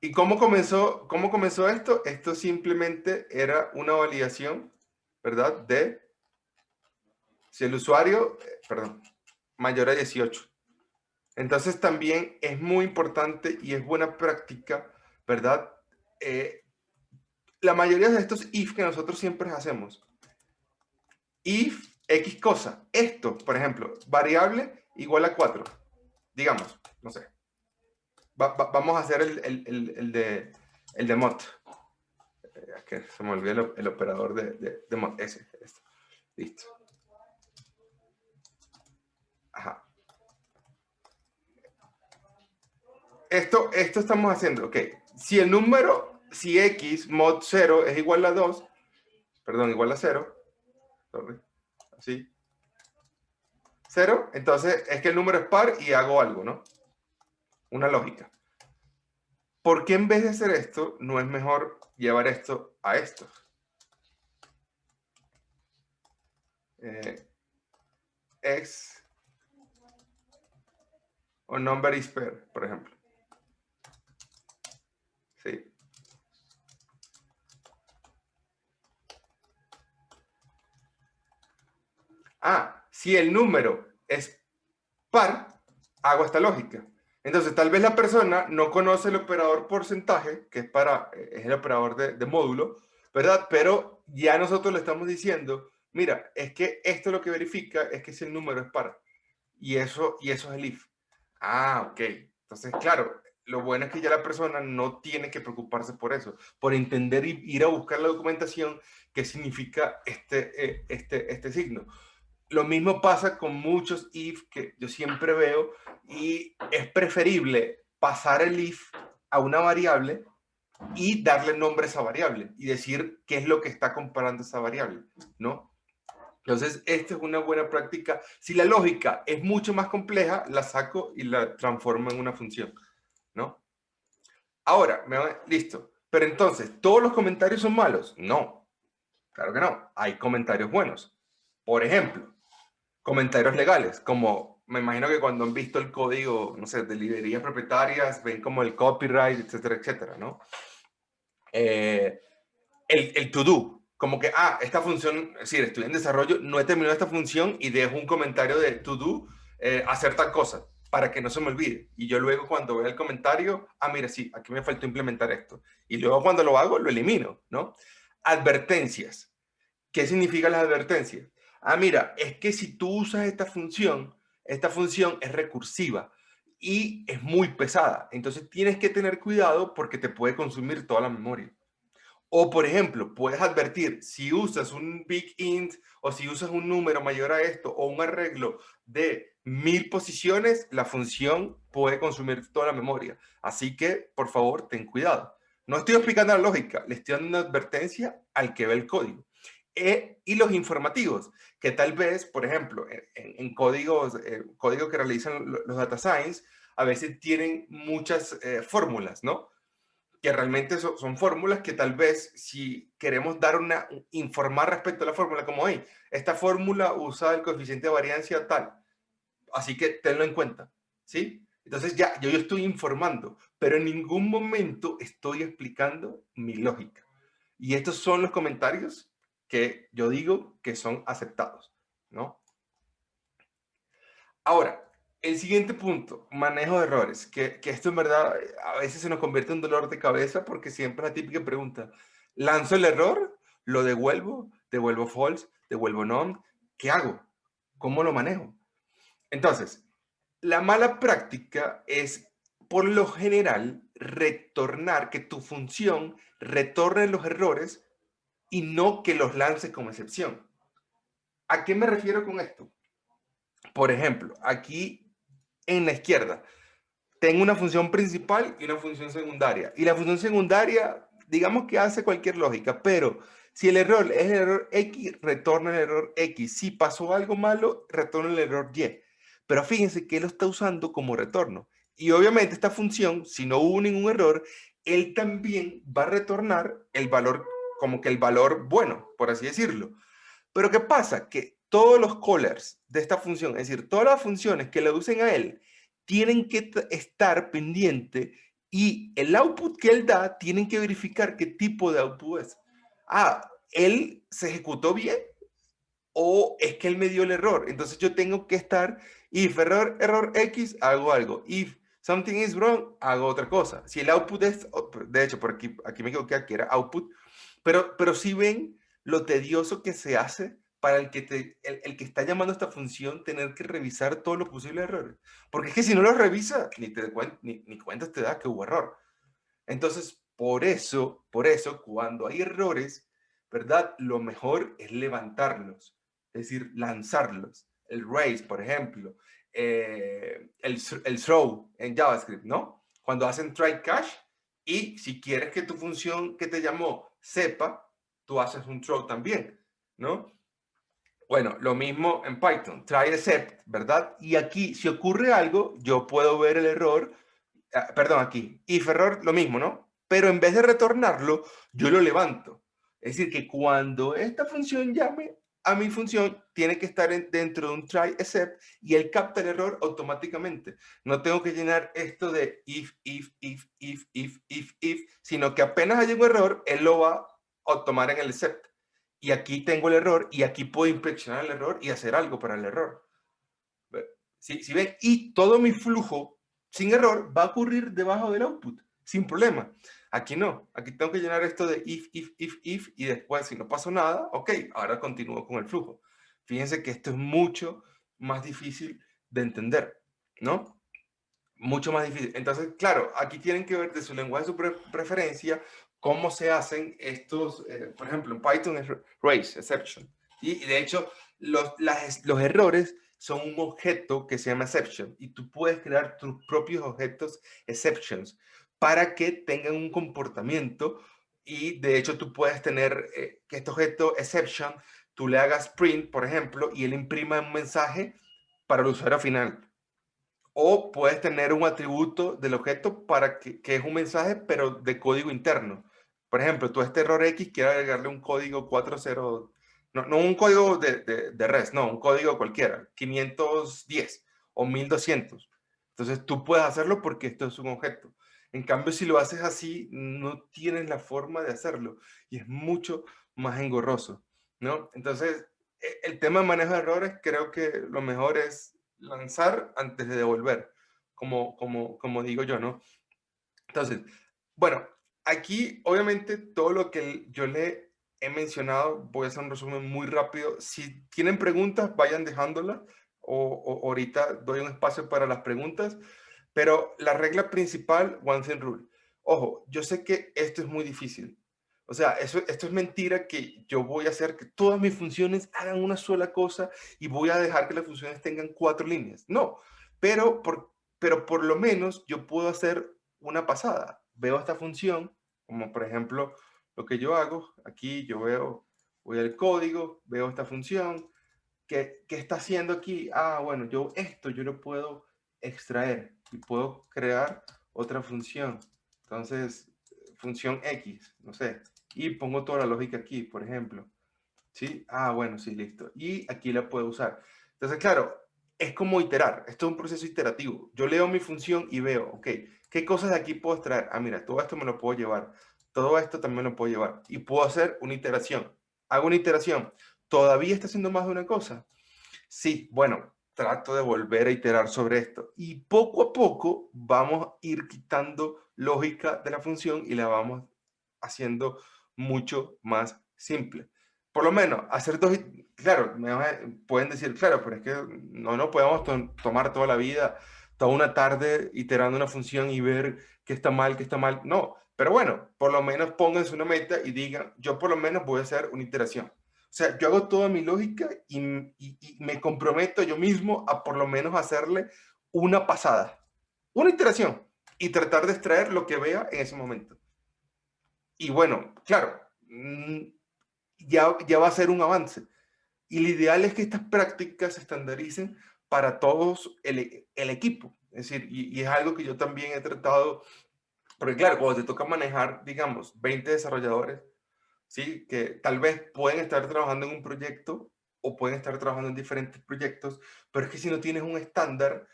¿Y cómo comenzó esto? Esto simplemente era una validación, ¿verdad? De si el usuario, perdón, mayor a 18. Entonces también es muy importante y es buena práctica, ¿verdad? La mayoría de estos if que nosotros siempre hacemos. If X cosa. Esto, por ejemplo, variable igual a 4. Digamos, no sé. Vamos a hacer el de mod. Es que se me olvidó el operador de mod. Ese. Listo. Ajá. Esto estamos haciendo, ok. Si el número, si x mod 0 es igual a 2, perdón, igual a 0, sorry, así, 0, entonces es que el número es par y hago algo, ¿no? Una lógica. ¿Por qué en vez de hacer esto, no es mejor llevar esto a esto? X o number is pair, por ejemplo. Sí. Ah, si el número es par, hago esta lógica. Entonces, tal vez la persona no conoce el operador porcentaje, que es el operador de módulo, ¿verdad? Pero ya nosotros le estamos diciendo, mira, es que esto lo que verifica es que si el número es par. Y eso es el if. Ah, ok. Entonces, claro, lo bueno es que ya la persona no tiene que preocuparse por eso, por entender y ir a buscar la documentación que significa este signo. Lo mismo pasa con muchos if que yo siempre veo y es preferible pasar el if a una variable y darle nombre a esa variable y decir qué es lo que está comparando esa variable, ¿no? Entonces, esta es una buena práctica. Si la lógica es mucho más compleja, la saco y la transformo en una función, ¿no? Ahora, listo. Pero entonces, ¿todos los comentarios son malos? No, claro que no. Hay comentarios buenos. Por ejemplo, comentarios legales, como me imagino que cuando han visto el código, no sé, de librerías propietarias, ven como el copyright, etcétera, etcétera, ¿no? El to do, como que, esta función, es decir, estoy en desarrollo, no he terminado esta función y dejo un comentario de to do, hacer tal cosa, para que no se me olvide. Y yo luego cuando vea el comentario, mira, sí, aquí me faltó implementar esto. Y luego cuando lo hago, lo elimino, ¿no? Advertencias. ¿Qué significan las advertencias? Mira, es que si tú usas esta función es recursiva y es muy pesada. Entonces tienes que tener cuidado porque te puede consumir toda la memoria. O, por ejemplo, puedes advertir, si usas un big int o si usas un número mayor a esto o un arreglo de 1000 posiciones, la función puede consumir toda la memoria. Así que, por favor, ten cuidado. No estoy explicando la lógica, le estoy dando una advertencia al que ve el código. Y los informativos, que tal vez, por ejemplo, en códigos, código que realizan los data science, a veces tienen muchas fórmulas, ¿no? Que realmente son fórmulas que tal vez si queremos dar informar respecto a la fórmula, como, hey, esta fórmula usa el coeficiente de variancia tal, así que tenlo en cuenta, ¿sí? Entonces ya, yo estoy informando, pero en ningún momento estoy explicando mi lógica. Y estos son los comentarios que yo digo que son aceptados, ¿no? Ahora, el siguiente punto, manejo de errores, que esto en verdad a veces se nos convierte en un dolor de cabeza porque siempre es la típica pregunta, ¿lanzo el error? ¿Lo devuelvo? ¿Devuelvo false? ¿Devuelvo none? ¿Qué hago? ¿Cómo lo manejo? Entonces, la mala práctica es, por lo general, retornar, que tu función retorne los errores y no que los lance como excepción. ¿A qué me refiero con esto? Por ejemplo, aquí en la izquierda, tengo una función principal y una función secundaria. Y la función secundaria, digamos que hace cualquier lógica, pero si el error es el error X, retorna el error X. Si pasó algo malo, retorna el error Y. Pero fíjense que él lo está usando como retorno. Y obviamente esta función, si no hubo ningún error, él también va a retornar el valor, como que el valor bueno, por así decirlo. Pero ¿qué pasa? Que todos los callers de esta función, es decir, todas las funciones que le usen a él, tienen que estar pendiente y el output que él da, tienen que verificar qué tipo de output es. Ah, ¿él se ejecutó bien o es que él me dio el error? Entonces yo tengo que estar, if error X, hago algo. If something is wrong, hago otra cosa. Si el output es, de hecho, por aquí me equivoqué, aquí era output, pero si ven lo tedioso que se hace para el que está llamando a esta función tener que revisar todos los posibles errores. Porque es que si no los revisa, ni cuentas te da que hubo error. Entonces, por eso, cuando hay errores, ¿verdad? Lo mejor es levantarlos, es decir, lanzarlos. El raise, por ejemplo, el throw en JavaScript, ¿no? Cuando hacen try catch y si quieres que tu función que te llamó sepa, tú haces un throw también, ¿no? Bueno, lo mismo en Python, try except, ¿verdad? Y aquí, si ocurre algo, yo puedo ver el error, perdón, aquí, if error, lo mismo, ¿no? Pero en vez de retornarlo, yo lo levanto. Es decir, que cuando esta función llame a mi función, tiene que estar dentro de un try except y él capta el error automáticamente. No tengo que llenar esto de if, sino que apenas haya un error, él lo va a tomar en el except. Y aquí tengo el error y aquí puedo inspeccionar el error y hacer algo para el error. Si ven, y todo mi flujo sin error va a ocurrir debajo del output, sin problema. Aquí no, aquí tengo que llenar esto de if, y después si no pasó nada, ok, ahora continúo con el flujo. Fíjense que esto es mucho más difícil de entender, ¿no? Mucho más difícil. Entonces, claro, aquí tienen que ver de su lenguaje de su preferencia cómo se hacen estos, por ejemplo, en Python es raise, exception. Y de hecho, los errores son un objeto que se llama exception y tú puedes crear tus propios objetos exceptions para que tengan un comportamiento y de hecho tú puedes tener que este objeto exception, tú le hagas print, por ejemplo, y él imprima un mensaje para el usuario final. O puedes tener un atributo del objeto para que es un mensaje, pero de código interno. Por ejemplo, tú a este error X quieres agregarle un código 40, no un código de REST, no, un código cualquiera, 510 o 1200. Entonces tú puedes hacerlo porque esto es un objeto. En cambio, si lo haces así, no tienes la forma de hacerlo y es mucho más engorroso, ¿no? Entonces, el tema de manejo de errores, creo que lo mejor es lanzar antes de devolver, como digo yo, ¿no? Entonces, bueno, aquí obviamente todo lo que yo le he mencionado, voy a hacer un resumen muy rápido. Si tienen preguntas, vayan dejándolas o ahorita doy un espacio para las preguntas, Pero la regla principal, one thing rule. Ojo, yo sé que esto es muy difícil. O sea, esto es mentira que yo voy a hacer que todas mis funciones hagan una sola cosa y voy a dejar que las funciones tengan 4 líneas. No, pero por lo menos yo puedo hacer una pasada. Veo esta función, como por ejemplo lo que yo hago. Aquí yo veo, voy al código, veo esta función. ¿Qué está haciendo aquí? Ah, bueno, yo lo puedo extraer y puedo crear otra función. Entonces, función X, no sé, y pongo toda la lógica aquí, por ejemplo. ¿Sí? Ah, bueno, sí, listo. Y aquí la puedo usar. Entonces, claro, es como iterar. Esto es un proceso iterativo. Yo leo mi función y veo, ok, ¿qué cosas de aquí puedo extraer? Ah, mira, todo esto me lo puedo llevar. Todo esto también lo puedo llevar. Y puedo hacer una iteración. Hago una iteración. ¿Todavía está haciendo más de una cosa? Sí, bueno, trato de volver a iterar sobre esto y poco a poco vamos a ir quitando lógica de la función y la vamos haciendo mucho más simple. Por lo menos, hacer dos, claro, pueden decir, claro, pero es que no podemos tomar toda la vida, toda una tarde iterando una función y ver qué está mal, qué está mal. No, pero bueno, por lo menos pónganse una meta y digan, yo por lo menos voy a hacer una iteración. O sea, yo hago toda mi lógica y me comprometo yo mismo a por lo menos hacerle una pasada, una iteración y tratar de extraer lo que vea en ese momento. Y bueno, claro, ya va a ser un avance. Y lo ideal es que estas prácticas se estandaricen para todos el equipo. Es decir, y es algo que yo también he tratado, porque claro, cuando te toca manejar, digamos, 20 desarrolladores, ¿sí? Que tal vez pueden estar trabajando en un proyecto o pueden estar trabajando en diferentes proyectos, pero es que si no tienes un estándar,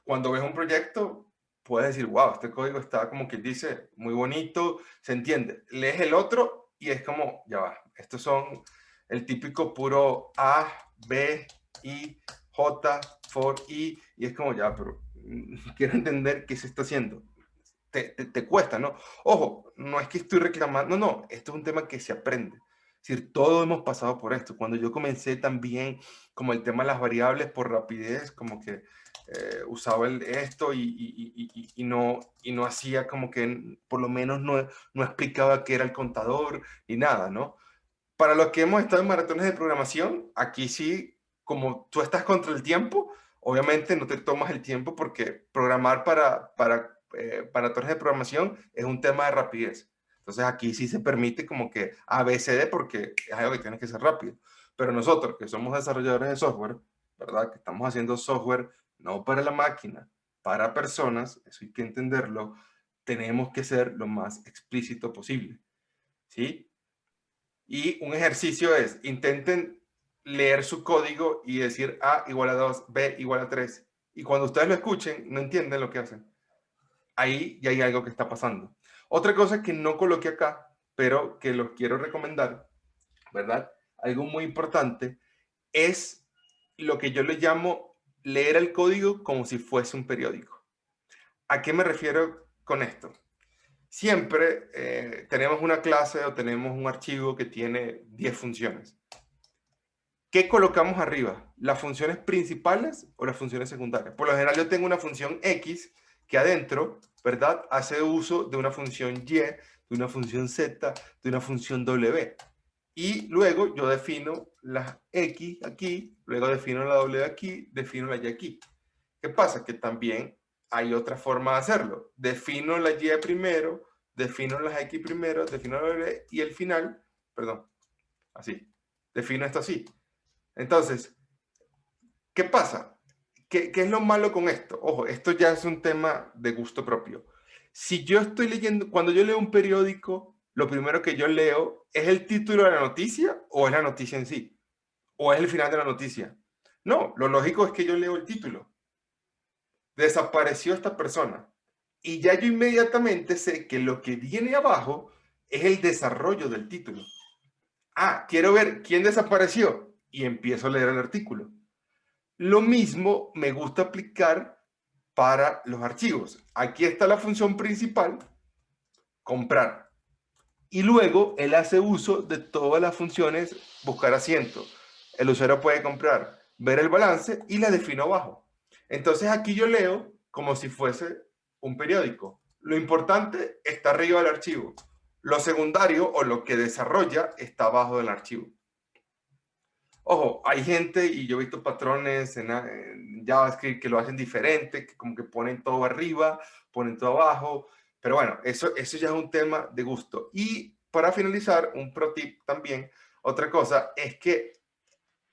cuando ves un proyecto, puedes decir, wow, este código está como que dice, muy bonito, se entiende. Lees el otro y es como, ya va, estos son el típico puro A, B, I, J, for, I, y es como, ya, pero quiero entender qué se está haciendo. Te cuesta, ¿no? Ojo, no es que estoy reclamando, no, esto es un tema que se aprende. Es decir, todos hemos pasado por esto. Cuando yo comencé también, como el tema de las variables por rapidez, como que usaba esto y no hacía como que, por lo menos no explicaba qué era el contador ni nada, ¿no? Para los que hemos estado en maratones de programación, aquí sí, como tú estás contra el tiempo, obviamente no te tomas el tiempo porque programar para maratones de programación es un tema de rapidez. Entonces aquí sí se permite como que ABCD porque es algo que tiene que ser rápido. Pero nosotros que somos desarrolladores de software, ¿verdad? Que estamos haciendo software no para la máquina, para personas, eso hay que entenderlo, tenemos que ser lo más explícito posible. ¿Sí? Y un ejercicio es, intenten leer su código y decir A igual a 2, B igual a 3. Y cuando ustedes lo escuchen, no entienden lo que hacen. Ahí ya hay algo que está pasando. Otra cosa que no coloqué acá, pero que los quiero recomendar, ¿verdad? Algo muy importante es lo que yo le llamo leer el código como si fuese un periódico. ¿A qué me refiero con esto? Siempre tenemos una clase o tenemos un archivo que tiene 10 funciones. ¿Qué colocamos arriba? ¿Las funciones principales o las funciones secundarias? Por lo general yo tengo una función X que adentro, ¿verdad? Hace uso de una función Y, de una función Z, de una función W. Y luego yo defino la X aquí, luego defino la W aquí, defino la Y aquí. ¿Qué pasa? Que también hay otra forma de hacerlo. Defino la Y primero, defino las X primero, defino la W y el final, perdón, así. Defino esto así. Entonces, ¿qué pasa? ¿Qué es lo malo con esto? Ojo, esto ya es un tema de gusto propio. Si yo estoy leyendo, cuando yo leo un periódico, lo primero que yo leo es el título de la noticia o es la noticia en sí, o es el final de la noticia. No, lo lógico es que yo leo el título. Desapareció esta persona. Y ya yo inmediatamente sé que lo que viene abajo es el desarrollo del título. Ah, quiero ver quién desapareció y empiezo a leer el artículo. Lo mismo me gusta aplicar para los archivos. Aquí está la función principal, comprar. Y luego él hace uso de todas las funciones, buscar asiento. El usuario puede comprar, ver el balance y la defino abajo. Entonces aquí yo leo como si fuese un periódico. Lo importante está arriba del archivo. Lo secundario o lo que desarrolla está abajo del archivo. Ojo, hay gente, y yo he visto patrones en JavaScript que lo hacen diferente, que como que ponen todo arriba, ponen todo abajo, pero bueno, eso ya es un tema de gusto. Y para finalizar, un pro tip también, otra cosa, es que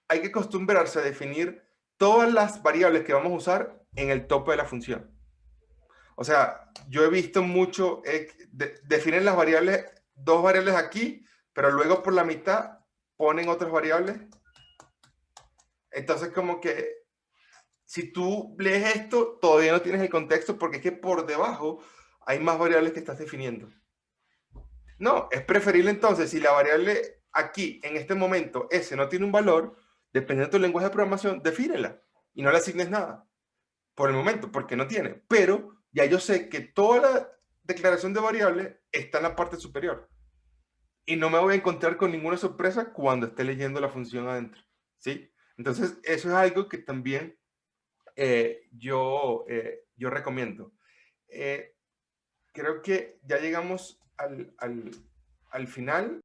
hay que acostumbrarse a definir todas las variables que vamos a usar en el tope de la función. O sea, yo he visto mucho, definen las variables, dos variables aquí, pero luego por la mitad ponen otras variables. Entonces, como que si tú lees esto, todavía no tienes el contexto porque es que por debajo hay más variables que estás definiendo. No, es preferible entonces, si la variable aquí, en este momento, S no tiene un valor, dependiendo de tu lenguaje de programación, defínela y no le asignes nada por el momento, porque no tiene. Pero ya yo sé que toda la declaración de variable está en la parte superior y no me voy a encontrar con ninguna sorpresa cuando esté leyendo la función adentro, ¿sí? Entonces, eso es algo que también yo recomiendo. Creo que ya llegamos al final.